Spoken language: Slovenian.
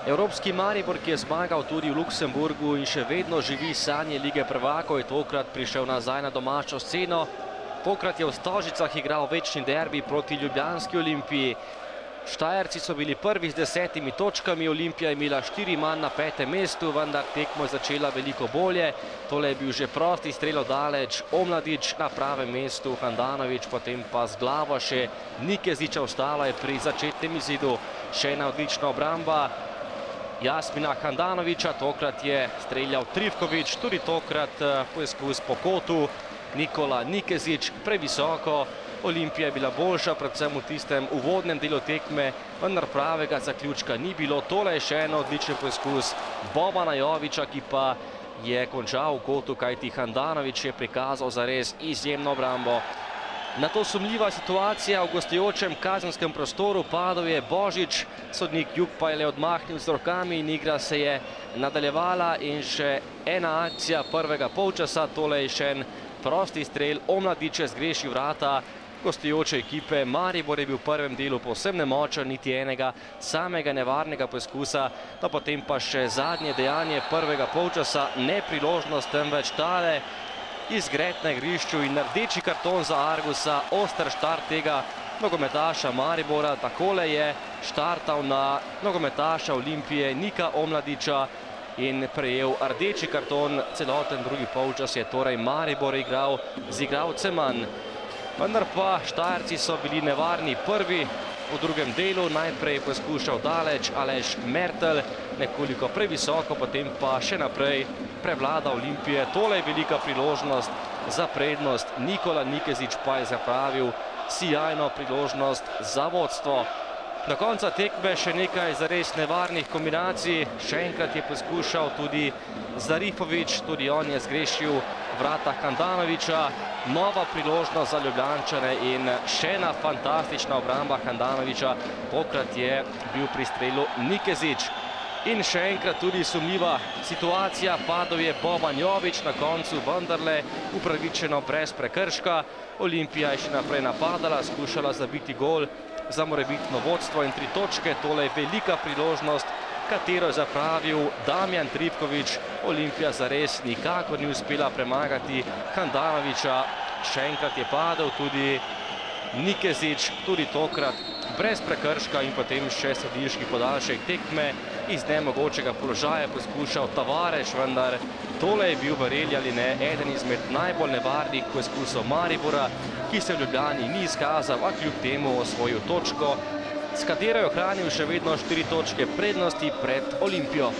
Evropski Maribor, ki je zmagal tudi v Luksemburgu in še vedno živi sanje Lige prvakov, je tokrat prišel nazaj na domačo sceno. Tokrat je v Stožicah igral večni derbi proti ljubljanski Olimpiji. Štajerci so bili prvi z 10 točkami, Olimpija je imela 4 manj na 5. mestu, vendar tekmo je začela veliko bolje. Tole je bil že prosti strel daleč, Omladič na pravem mestu, Handanović, potem pa z glavo še Nikezića, ostala je pri začetnem izidu. Še ena odlična obramba Jasmina Handanovića, tokrat je streljal Trivković, tudi tokrat poizkus po kotu, Nikola Nikezić previsoko. Olimpija je bila boljša, predvsem v tistem uvodnem delu tekme, vendar pravega zaključka ni bilo. Tole je še eno odličen poizkus Bobana Jovića, ki pa je končal v kotu, kajti Handanović je prikazal zares izjemno obrambo. Na to sumljiva situacija v gostujočem kazenskem prostoru, padel je Božič, sodnik Jug pa je le odmahnil z rokami in igra se je nadaljevala in še ena akcija prvega polčasa, tole je še en prosti strel, Omladić je zgrešil vrata gostujoče ekipe. Maribor je bil v prvem delu povsem nemočen, niti enega samega nevarnega poizkusa, da potem pa še zadnje dejanje prvega polčasa, ne priložnost, temveč tale izgred na igrišču in rdeči karton za Argusa, oster štart tega nogometaša Maribora. Takole je štartal na nogometaša Olimpije Nika Omladića in prejel rdeči karton. Celoten drugi polčas je torej Maribor igral z igralcem manj. Vendar pa Štajerci so bili nevarni prvi v drugem delu. Najprej je poskušal daleč Aleš Mertel, nekoliko previsoko, potem pa še naprej prevlada Olimpije. Tole je velika priložnost za prednost. Nikola Nikezić pa je zapravil sijajno priložnost za vodstvo. Do konca tekme še nekaj zares nevarnih kombinacij. Še enkrat je poskušal tudi Zarifović, tudi on je zgrešil vrata Handanovića. Nova priložnost za Ljubljančane in še ena fantastična obramba Handanovića. Tokrat je bil pri strelu Nikezić. In še enkrat tudi sumljiva situacija, padel je Boban Jović na koncu, vendarle upravičeno brez prekrška. Olimpija je še naprej napadala, skušala zabiti gol za morebitno vodstvo in 3 točke. Tole je velika priložnost, katero je zapravil Damjan Trivković. Olimpija zares nikakor ni uspela premagati Handanovića. Še enkrat je padel tudi Nikezić, tudi tokrat brez prekrška in potem še sodniški podaljšek tekme. Iz nemogočega položaja poskušal Tavares, vendar tole je bil, verjeli ali ne, eden izmed najbolj nevarnih poizkusov Maribora, ki se v Ljubljani ni izkazal, a kljub temu osvojil točko, s katero je ohranil še vedno 4 točke prednosti pred Olimpijo.